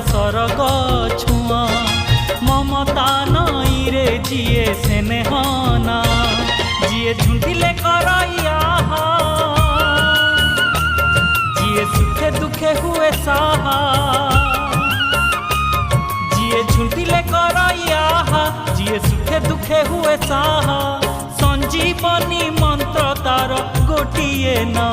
सरग छुआ ममता नई रे जिए स्नेहना जिए झुंटिले करैया जिए सुखे दुखे हुए साहा जिए झुंटिले करैया जिए सुखे दुखे हुए साहा संजीवनी मंत्र तार गोटिए ना।